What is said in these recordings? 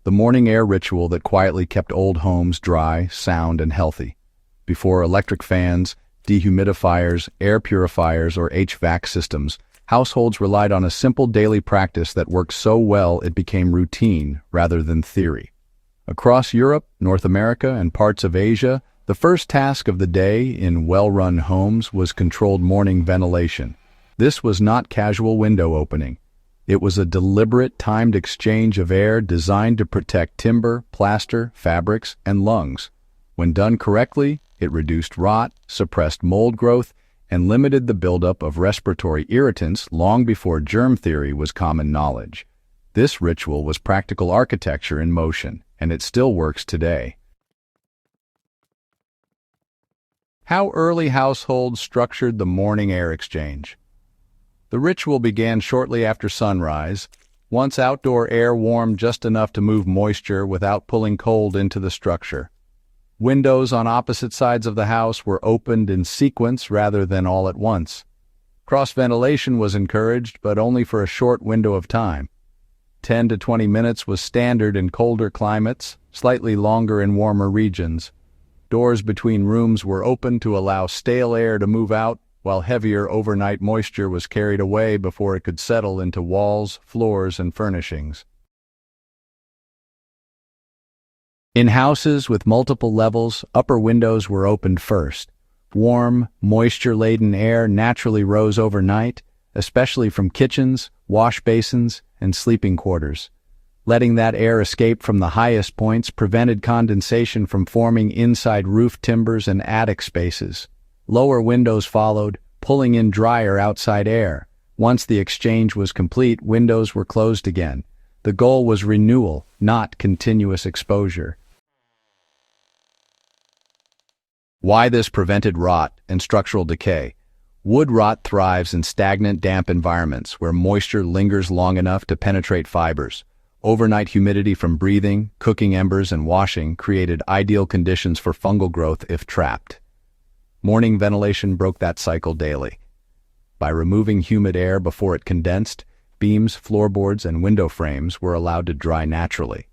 the morning air ritual that quietly kept old homes dry, sound, and healthy. Before electric fans, dehumidifiers, air purifiers, or HVAC systems, households relied on a simple daily practice that worked so well it became routine rather than theory. Across Europe, North America, and parts of Asia, the first task of the day in well-run homes was controlled morning ventilation. This was not casual window opening. It was a deliberate, timed exchange of air designed to protect timber, plaster, fabrics, and lungs. When done correctly, it reduced rot, suppressed mold growth, and limited the buildup of respiratory irritants long before germ theory was common knowledge. This ritual was practical architecture in motion, and it still works today. How early households structured the morning air exchange. The ritual began shortly after sunrise, once outdoor air warmed just enough to move moisture without pulling cold into the structure. Windows on opposite sides of the house were opened in sequence rather than all at once. Cross-ventilation was encouraged, but only for a short window of time. 10 to 20 minutes was standard in colder climates, slightly longer in warmer regions. Doors between rooms were open to allow stale air to move out, while heavier overnight moisture was carried away before it could settle into walls, floors, and furnishings. In houses with multiple levels, upper windows were opened first. Warm, moisture-laden air naturally rose overnight, especially from kitchens, wash basins, and sleeping quarters. Letting that air escape from the highest points prevented condensation from forming inside roof timbers and attic spaces. Lower windows followed, pulling in drier outside air. Once the exchange was complete, windows were closed again. The goal was renewal, not continuous exposure. Why this prevented rot and structural decay? Wood rot thrives in stagnant, damp environments where moisture lingers long enough to penetrate fibers. Overnight humidity from breathing, cooking embers, and washing created ideal conditions for fungal growth if trapped. Morning ventilation broke that cycle daily. By removing humid air before it condensed, beams, floorboards, and window frames were allowed to dry naturally.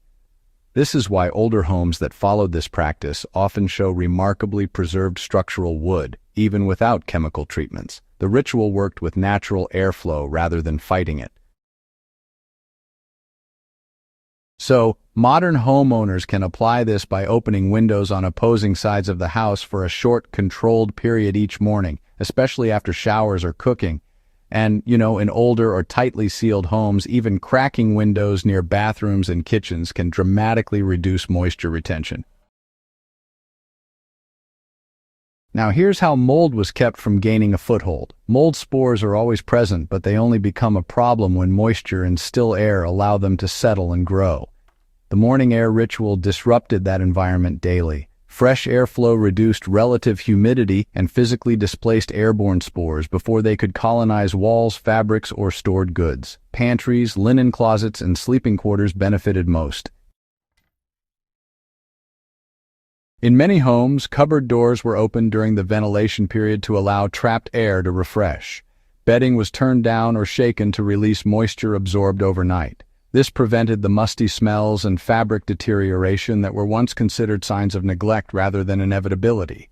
This is why older homes that followed this practice often show remarkably preserved structural wood, even without chemical treatments. The ritual worked with natural airflow rather than fighting it. So, modern homeowners can apply this by opening windows on opposing sides of the house for a short, controlled period each morning, especially after showers or cooking. And, in older or tightly sealed homes, even cracking windows near bathrooms and kitchens can dramatically reduce moisture retention. Now here's how mold was kept from gaining a foothold. Mold spores are always present, but they only become a problem when moisture and still air allow them to settle and grow. The morning air ritual disrupted that environment daily. Fresh airflow reduced relative humidity and physically displaced airborne spores before they could colonize walls, fabrics, or stored goods. Pantries, linen closets, and sleeping quarters benefited most. In many homes, cupboard doors were opened during the ventilation period to allow trapped air to refresh. Bedding was turned down or shaken to release moisture absorbed overnight. This prevented the musty smells and fabric deterioration that were once considered signs of neglect rather than inevitability.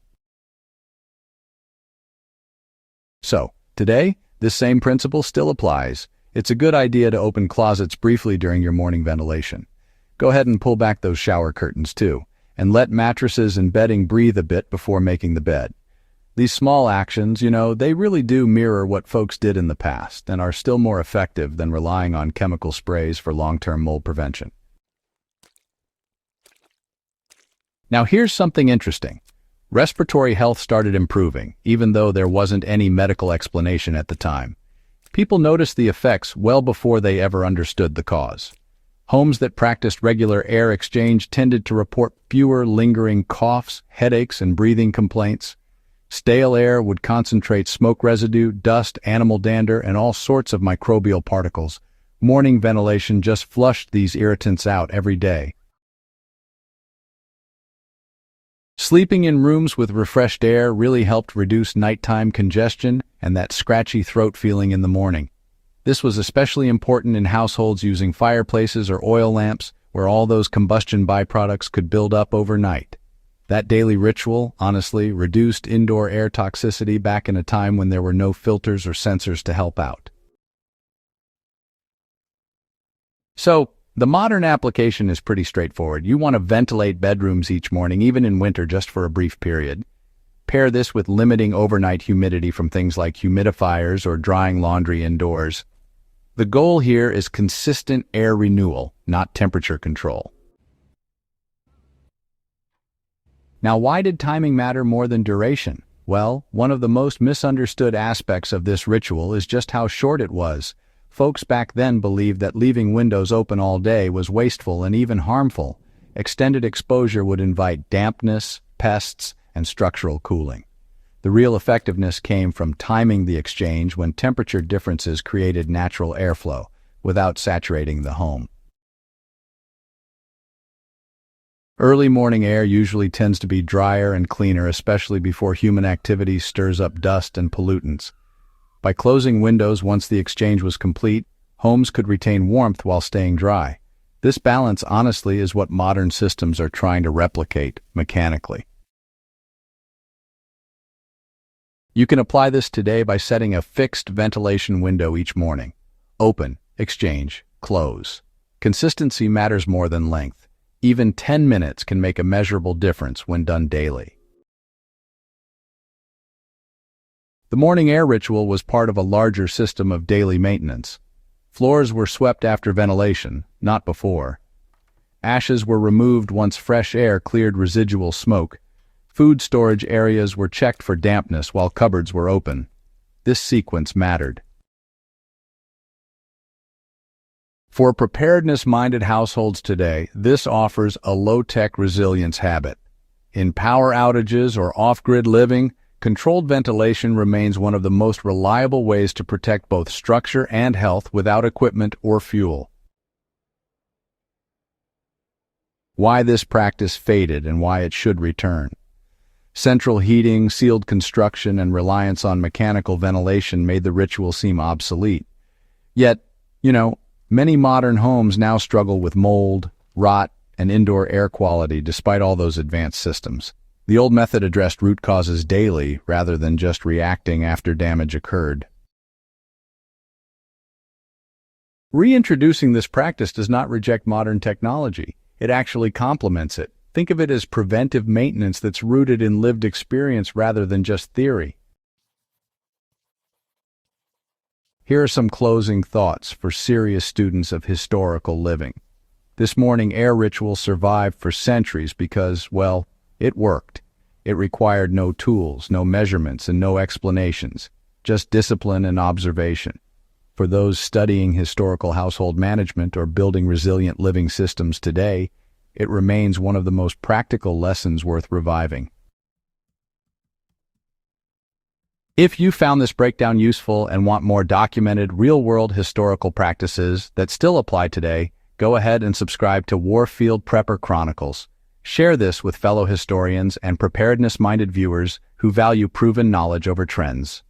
So, today, this same principle still applies. It's a good idea to open closets briefly during your morning ventilation. Go ahead and pull back those shower curtains too, and let mattresses and bedding breathe a bit before making the bed. These small actions, they really do mirror what folks did in the past and are still more effective than relying on chemical sprays for long-term mold prevention. Now here's something interesting. Respiratory health started improving, even though there wasn't any medical explanation at the time. People noticed the effects well before they ever understood the cause. Homes that practiced regular air exchange tended to report fewer lingering coughs, headaches, and breathing complaints. Stale air would concentrate smoke residue, dust, animal dander, and all sorts of microbial particles. Morning ventilation just flushed these irritants out every day. Sleeping in rooms with refreshed air really helped reduce nighttime congestion and that scratchy throat feeling in the morning. This was especially important in households using fireplaces or oil lamps, where all those combustion byproducts could build up overnight. That daily ritual, honestly, reduced indoor air toxicity back in a time when there were no filters or sensors to help out. So, the modern application is pretty straightforward. You want to ventilate bedrooms each morning, even in winter, just for a brief period. Pair this with limiting overnight humidity from things like humidifiers or drying laundry indoors. The goal here is consistent air renewal, not temperature control. Now, why did timing matter more than duration? Well, one of the most misunderstood aspects of this ritual is just how short it was. Folks back then believed that leaving windows open all day was wasteful and even harmful. Extended exposure would invite dampness, pests, and structural cooling. The real effectiveness came from timing the exchange when temperature differences created natural airflow without saturating the home. Early morning air usually tends to be drier and cleaner, especially before human activity stirs up dust and pollutants. By closing windows once the exchange was complete, homes could retain warmth while staying dry. This balance, honestly, is what modern systems are trying to replicate mechanically. You can apply this today by setting a fixed ventilation window each morning. Open, exchange, close. Consistency matters more than length. Even 10 minutes can make a measurable difference when done daily. The morning air ritual was part of a larger system of daily maintenance. Floors were swept after ventilation, not before. Ashes were removed once fresh air cleared residual smoke. Food storage areas were checked for dampness while cupboards were open. This sequence mattered. For preparedness-minded households today, this offers a low-tech resilience habit. In power outages or off-grid living, controlled ventilation remains one of the most reliable ways to protect both structure and health without equipment or fuel. Why this practice faded and why it should return. Central heating, sealed construction, and reliance on mechanical ventilation made the ritual seem obsolete. Yet, many modern homes now struggle with mold, rot, and indoor air quality despite all those advanced systems. The old method addressed root causes daily rather than just reacting after damage occurred. Reintroducing this practice does not reject modern technology. It actually complements it. Think of it as preventive maintenance that's rooted in lived experience rather than just theory. Here are some closing thoughts for serious students of historical living. This morning air ritual survived for centuries because, well, it worked. It required no tools, no measurements, and no explanations, just discipline and observation. For those studying historical household management or building resilient living systems today, it remains one of the most practical lessons worth reviving. If you found this breakdown useful and want more documented, real-world historical practices that still apply today, go ahead and subscribe to Warfield Prepper Chronicles. Share this with fellow historians and preparedness-minded viewers who value proven knowledge over trends.